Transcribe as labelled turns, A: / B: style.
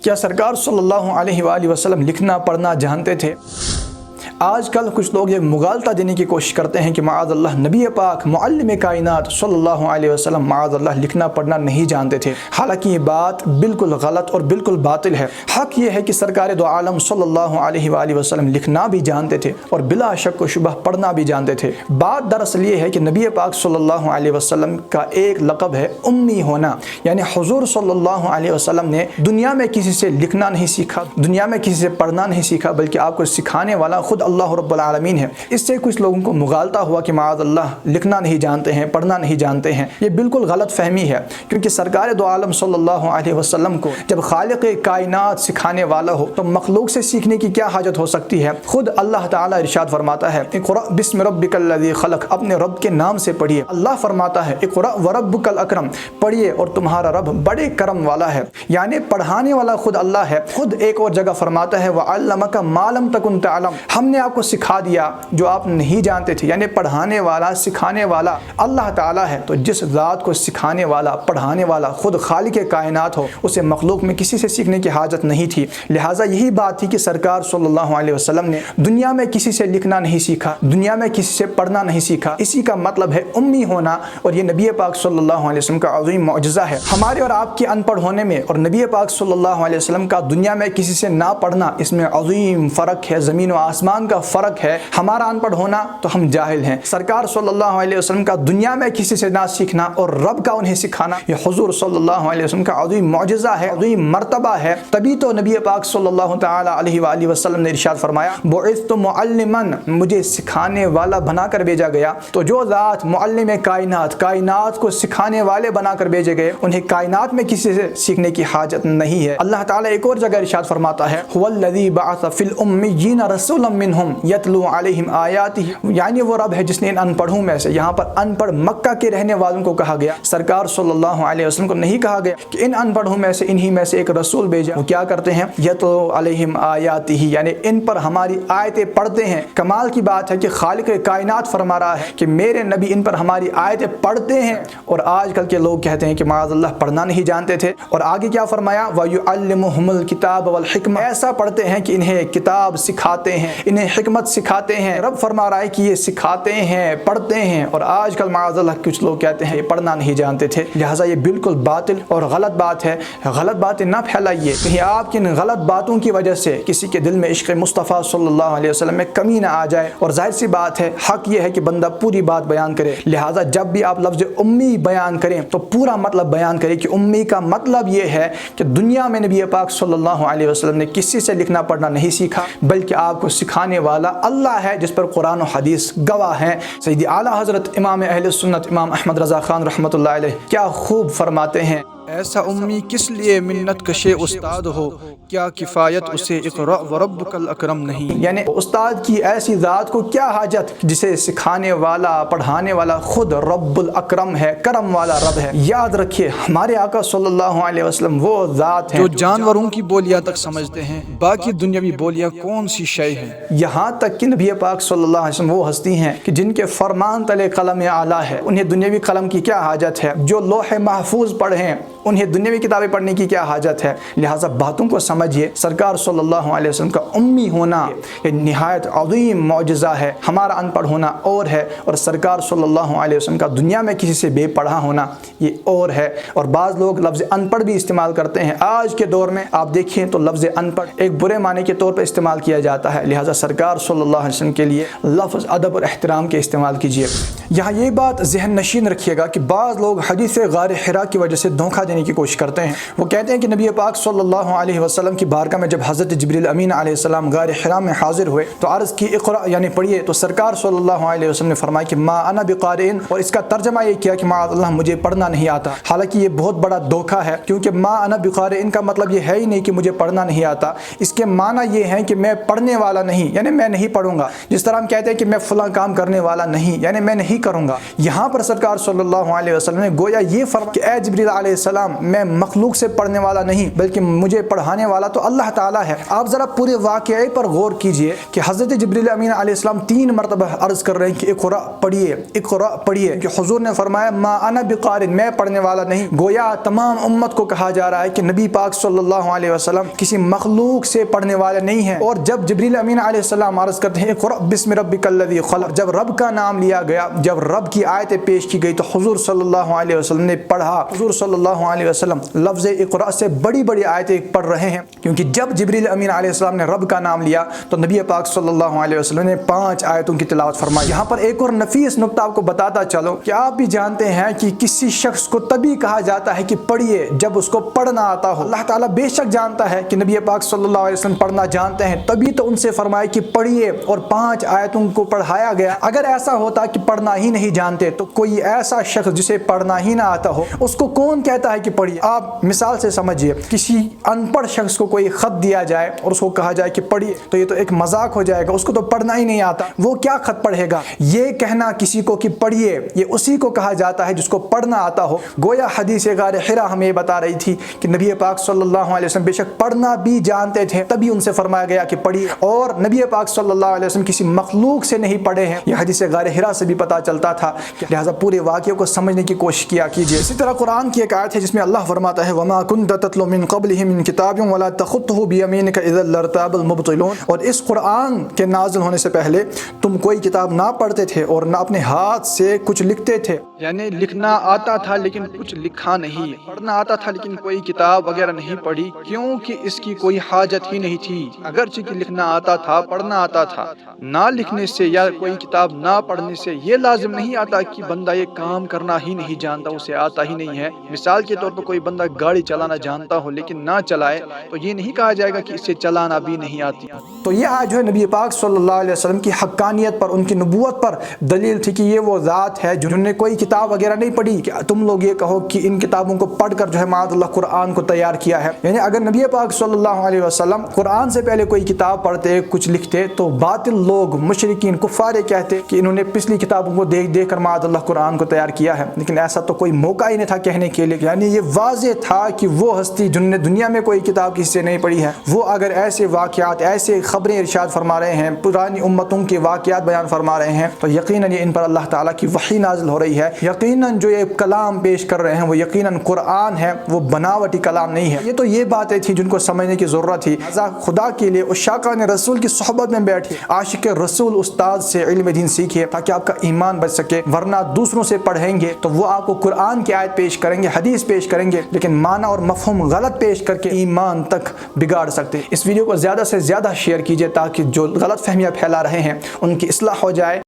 A: کیا سرکار صلی اللہ علیہ وآلہ وسلم لکھنا پڑھنا جانتے تھے؟ آج کل کچھ لوگ یہ مغالطہ دینے کی کوشش کرتے ہیں کہ معاذ اللہ نبی پاک معلم کائنات صلی اللہ علیہ وسلم معاذ اللہ لکھنا پڑھنا نہیں جانتے تھے۔ حالانکہ یہ بات بالکل غلط اور بالکل باطل ہے۔ حق یہ ہے کہ سرکار دو عالم صلی اللہ علیہ وآلہ وسلم لکھنا بھی جانتے تھے اور بلا شک و شبہ پڑھنا بھی جانتے تھے۔ بات دراصل یہ ہے کہ نبی پاک صلی اللہ علیہ وسلم کا ایک لقب ہے امی ہونا، یعنی حضور صلی اللہ علیہ وسلم نے دنیا میں کسی سے لکھنا نہیں سیکھا، دنیا میں کسی سے پڑھنا نہیں سیکھا، بلکہ آپ کو سکھانے والا خود اللہ رب العالمین ہے۔ اس سے کچھ لوگوں کو مغالطہ ہوا کہ معاذ اللہ لکھنا نہیں جانتے ہیں، پڑھنا نہیں جانتے ہیں۔ یہ بالکل غلط فہمی ہے، کیونکہ سرکار دو عالم صلی اللہ علیہ وسلم کو جب خالق کائنات سکھانے والا ہو تو مخلوق سے سیکھنے کی کیا حاجت ہو سکتی ہے؟ خود اللہ تعالیٰ ارشاد فرماتا ہے اقرأ بسم ربک الذی خلق، اپنے رب کے نام سے پڑھیے۔ اللہ فرماتا ہے اقرأ وربک الاکرم، پڑھیے اور تمہارا رب بڑے کرم والا ہے، یعنی پڑھانے والا خود اللہ ہے۔ خود ایک اور جگہ فرماتا ہے وعلمک ما لم تکن تعلم، ہم نے آپ کو سکھا دیا جو آپ نہیں جانتے تھے، یعنی پڑھانے والا سکھانے والا اللہ تعالیٰ ہے۔ تو جس ذات کو سکھانے والا پڑھانے والا خود خالق کائنات ہو، اسے مخلوق میں کسی سے سیکھنے کی حاجت نہیں تھی۔ لہٰذا یہی بات تھی کہ سرکار صلی اللہ علیہ وسلم نے دنیا میں کسی سے لکھنا نہیں سیکھا، دنیا میں کسی سے پڑھنا نہیں سیکھا۔ اسی کا مطلب ہے امی ہونا، اور یہ نبی پاک صلی اللہ علیہ وسلم کا عظیم معجزہ ہے۔ ہمارے اور آپ کے ان پڑھ ہونے میں اور نبی پاک صلی اللہ علیہ وسلم کا دنیا میں کسی سے نہ پڑھنا، اس میں عظیم فرق ہے، زمین و آسمان کا فرق ہے۔ ہمارا ان پڑھ ہونا تو ہم جاہل ہیں، سرکار صلی اللہ علیہ وسلم کا دنیا میں کسی سے نہ سیکھنا اور رب کا انہیں سکھانا، یہ حضور صلی اللہ علیہ وسلم کا عظیم معجزہ ہے، عظیم مرتبہ ہے۔ تبھی تو نبی پاک صلی اللہ تعالی علیہ وآلہ وسلم نے ارشاد فرمایا بعثت معلما، مجھے سکھانے والا بنا کر بھیجا گیا۔ تو جو ذات معلم کائنات، کائنات کو سکھانے والے بنا کر بھیجے گئے، انہیں کائنات میں کسی سے سیکھنے کی حاجت نہیں ہے۔ اللہ تعالیٰ ایک اور جگہ ارشاد فرماتا ہے هو الذی بعث فی الامیین رسولا منہم یتلو علیہم آیاتہ، یعنی وہ رب ہے جس نے ان پڑھوں میں سے، یہاں پر ان پڑھ مکہ کے رہنے والوں کو کہا گیا، سرکار صلی اللہ علیہ وسلم کو نہیں کہا گیا کہ ان پڑھوں میں سے انہی میں سے ایک رسول بھیجا۔ وہ کیا کرتے ہیں؟ یتلو علیہم آیاتہ، یعنی ان پر ہماری آیتیں پڑھتے ہیں۔ کمال کی بات ہے کہ خالق کائنات فرما رہا ہے کہ میرے نبی ان پر ہماری آیتیں پڑھتے ہیں، اور آج کل کے لوگ کہتے ہیں کہ معاذ اللہ پڑھنا نہیں جانتے تھے۔ اور آگے کیا فرمایا وَيُعَلِّمُهُمُ الْكِتَابَ وَالْحِكْمَةَ، ایسا پڑھتے ہیں کہ انہیں کتاب سکھاتے ہیں، انہیں حکمت سکھاتے ہیں۔ رب فرما رہا ہے کہ یہ سکھاتے ہیں، پڑھتے ہیں، اور آج کل معاذ اللہ کچھ لوگ کہتے ہیں یہ پڑھنا نہیں جانتے تھے۔ لہٰذا یہ بالکل باطل اور غلط بات ہے۔ غلط باتیں نہ پھیلائیے، کہیں آپ کی ان غلط باتوں کی وجہ سے کسی کے دل میں عشق مصطفیٰ صلی اللہ علیہ وسلم میں کمی نہ آ جائے۔ اور ظاہر سی بات ہے، حق یہ ہے کہ بندہ پوری بات بیان کرے، لہٰذا جب بھی آپ لفظ امی بیان کریں تو پورا مطلب بیان کریں کہ امی کا مطلب یہ ہے کہ دنیا میں نبی پاک صلی اللہ علیہ وسلم نے کسی سے لکھنا پڑھنا نہیں سیکھا، بلکہ آپ کو سکھانے والا اللہ ہے، جس پر قرآن و حدیث گواہ ہیں۔ سیدی اعلیٰ حضرت امام اہل سنت امام احمد رضا خان رحمۃ اللہ علیہ کیا خوب فرماتے ہیں،
B: ایسا امی کس لیے منت کشے استاد ہو، کیا کفایت اسے اقرأ وربک الاکرم نہیں؟
A: یعنی استاد کی ایسی ذات کو کیا حاجت جسے سکھانے والا پڑھانے والا خود رب الاکرم ہے، کرم والا رب ہے۔ یاد رکھیے ہمارے آقا صلی اللہ علیہ وسلم وہ ذات ہیں
B: جو جانوروں کی بولیاں تک سمجھتے ہیں، باقی دنیاوی بولیاں کون سی شے ہیں؟
A: یہاں تک کہ نبی پاک صلی اللہ علیہ وسلم وہ ہستی ہیں کہ جن کے فرمان تلے قلم اعلیٰ ہے، انہیں دنیاوی قلم کی کیا حاجت ہے؟ جو لوح محفوظ پڑھیں انہیں دنیاوی کتابیں پڑھنے کی کیا حاجت ہے؟ لہٰذا باتوں کو سمجھیے۔ سرکار صلی اللہ علیہ وسلم کا امی ہونا یہ نہایت عظیم معجزہ ہے، ہمارا ان پڑھ ہونا اور ہے، اور سرکار صلی اللہ علیہ وسلم کا دنیا میں کسی سے بے پڑھا ہونا یہ اور ہے۔ اور بعض لوگ لفظ ان پڑھ بھی استعمال کرتے ہیں۔ آج کے دور میں آپ دیکھیں تو لفظ ان پڑھ ایک برے معنی کے طور پر استعمال کیا جاتا ہے، لہٰذا سرکار صلی اللہ علیہ وسلم کے لیے لفظ ادب اور احترام کے استعمال کیجیے۔ یہاں یہ بات ذہن نشین رکھیے گا کہ بعض لوگ حدیث غار حرا کی وجہ سے دھوکہ دینے کی کوشش کرتے ہیں۔ وہ کہتے ہیں کہ نبی پاک صلی اللہ علیہ وسلم کی بارگاہ میں جب حضرت جبریل امین علیہ السلام غار حرا میں حاضر ہوئے تو عرض کی اقرأ یعنی پڑھیے، تو سرکار صلی اللہ علیہ وسلم نے فرمایا کہ ما انا بقارئ، اور اس کا ترجمہ یہ کیا کہ معاذ اللہ مجھے پڑھنا نہیں آتا۔ حالانکہ یہ بہت بڑا دھوکہ ہے، کیونکہ ما انا بقارئ کا مطلب یہ ہے ہی نہیں کہ مجھے پڑھنا نہیں آتا۔ اس کے معنی یہ ہے کہ میں پڑھنے والا نہیں، یعنی میں نہیں پڑھوں گا۔ جس طرح ہم کہتے ہیں کہ میں فلاں کام کرنے والا نہیں، یعنی میں نہیں کروں گا۔ یہاں پر سرکار صلی اللہ علیہ وسلم نے گویا یہ فرمایا کہ اے جبریل علیہ السلام السلام میں مخلوق سے پڑھنے والا نہیں بلکہ مجھے پڑھانے والا تو اللہ تعالیٰ ہے۔ آپ ذرا پورے واقعے پر غور کیجئے کہ حضرت جبریل امین علیہ السلام 3 مرتبہ عرض کر رہے ہیں کہ اقرأ پڑھیے، اقرأ پڑھیے، کہ حضور نے فرمایا ما انا بقارئ، میں پڑھنے والا نہیں۔ گویا تمام امت کو کہا جا رہا ہے کہ نبی پاک صلی اللہ علیہ وسلم کسی مخلوق سے پڑھنے والے نہیں ہیں۔ اور جب جبریل امین علیہ السلام عرض کرتے ہیں اقرأ بسم ربک الذی خلق، جب رب کا نام لیا گیا، جب رب کی آیتیں پیش کی گئی تو حضور صلی اللہ علیہ وسلم نے پڑھا۔ حضور صلی اللہ علیہ وسلم لفظ اقرأ سے بڑی بڑی آیتیں پڑھ رہے ہیں، کیونکہ جب جبریل امین علیہ السلام نے رب کا نام لیا تو نبی پاک صلی اللہ علیہ وسلم نے 5 آیتوں کی تلاوت فرمائی۔ یہاں پر ایک اور نفیس نکتہ آپ کو بتاتا چلو کہ آپ بھی جانتے ہیں کہ کسی شخص کو تبھی کہا جاتا ہے کہ پڑھیے جب اس کو پڑھنا آتا ہو۔ اللہ تعالیٰ بے شک جانتا ہے کہ نبی پاک صلی اللہ علیہ وسلم پڑھنا جانتے ہیں، تبھی تو ان سے فرمایا کہ پڑھیے اور 5 آیتوں کو پڑھایا گیا۔ اگر ایسا ہوتا کہ پڑھنا ہی نہیں جانتے تو کوئی ایسا شخص جسے پڑھنا ہی نہ آتا ہو اس کو کون کہتا ہے کہ پڑھیے؟ آپ مثال سے سمجھیے، کسی ان پڑھ شخص کو کوئی خط دیا جائے اور اس کو کہا جائے کہ پڑھیے تو یہ تو ایک مذاق ہو جائے گا، اس کو تو پڑھنا ہی نہیں آتا، وہ کیا خط پڑھے گا؟ یہ کہنا کسی کو کہ پڑھیے یہ اسی کو کہا جاتا ہے جس کو پڑھنا آتا ہو۔ گویا حدیث غار حرا ہمیں بتا رہی تھی کہ نبی پاک صلی اللہ علیہ وسلم بے شک پڑھنا بھی جانتے تھے، تبھی ان سے فرمایا گیا کہ پڑھیے، اور نبی پاک صلی اللہ علیہ وسلم کسی مخلوق سے نہیں پڑھے ہیں۔ یہ حدیث غار حرا سے بھی پتہ چلتا تھا، لہذا پورے واقعے کو سمجھنے کی کوشش کیا کیجیے۔ اسی طرح قرآن کی ایک آیت ہے جس میں اللہ فرماتا ہے وما كنت تتلو من قبله من كتاب ولا تخطه بيمينك اذا لارتاب المبطلون، اور اس قرآن کے نازل ہونے سے پہلے تم کوئی کتاب نہ پڑھتے تھے اور نہ اپنے ہاتھ سے کچھ لکھتے تھے۔
B: یعنی لکھنا آتا تھا لیکن کچھ لکھا نہیں، پڑھنا آتا تھا لیکن کوئی کتاب وغیرہ نہیں پڑھی، کیونکہ اس کی کوئی حاجت ہی نہیں تھی۔ اگرچہ کہ لکھنا آتا تھا، پڑھنا آتا تھا، نہ لکھنے سے یا کوئی کتاب نہ پڑھنے سے یہ لازم نہیں آتا کہ بندہ یہ کام کرنا ہی نہیں جانتا، اسے آتا ہی نہیں ہے۔ مثال کے طور پر کوئی بندہ گاڑی چلانا جانتا ہو لیکن نہ چلائے تو یہ نہیں کہا جائے گا کہ اسے چلانا بھی نہیں آتی۔
A: تو یہ آج جو ہے نبی پاک صلی اللہ علیہ وسلم کی حقانیت پر، ان کی نبوت پر دلیل تھی کہ یہ وہ ذات ہے جنہوں نے کوئی کتاب وغیرہ نہیں پڑھی کہ تم لوگ یہ کہو کہ ان کتابوں کو پڑھ کر جو ہے معاذ اللہ قرآن کو تیار کیا ہے۔ یعنی اگر نبی پاک صلی اللہ علیہ وسلم قرآن سے پہلے کوئی کتاب پڑھتے، کچھ لکھتے، تو باطل لوگ، مشرکین، کفار کہتے کہ انہوں نے پچھلی کتابوں کو دیکھ دیکھ کر معاذ اللہ قرآن کو تیار کیا ہے، لیکن ایسا تو کوئی موقع ہی نہیں تھا کہنے کے لیے۔ یعنی یہ واضح تھا کہ وہ ہستی جنہوں نے دنیا میں کوئی کتاب کسی سے نہیں پڑھی ہے، وہ اگر ایسے واقعات، ایسے خبریں ارشاد فرما رہے ہیں، پرانی امتوں کے واقعات بیان فرما رہے ہیں، تو یقیناً یہ ان پر اللہ تعالیٰ کی وحی نازل ہو رہی ہے۔ یقیناً جو یہ کلام پیش کر رہے ہیں وہ یقیناً قرآن ہے، وہ بناوٹی کلام نہیں ہے۔ یہ تو یہ باتیں تھیں جن کو سمجھنے کی ضرورت تھی۔ لہذا خدا کے لیے عشاقان رسول کی صحبت میں بیٹھے، عاشق رسول استاد سے علم دین سیکھیے تاکہ آپ کا ایمان بچ سکے، ورنہ دوسروں سے پڑھیں گے تو وہ آپ کو قرآن کی آیت پیش کریں گے، حدیث پیش کریں گے، لیکن معنی اور مفہوم غلط پیش کر کے ایمان تک بگاڑ سکتے۔ اس ویڈیو کو زیادہ سے زیادہ شیئر کیجیے تاکہ جو غلط فہمیاں پھیلا رہے ہیں ان کی اصلاح ہو جائے۔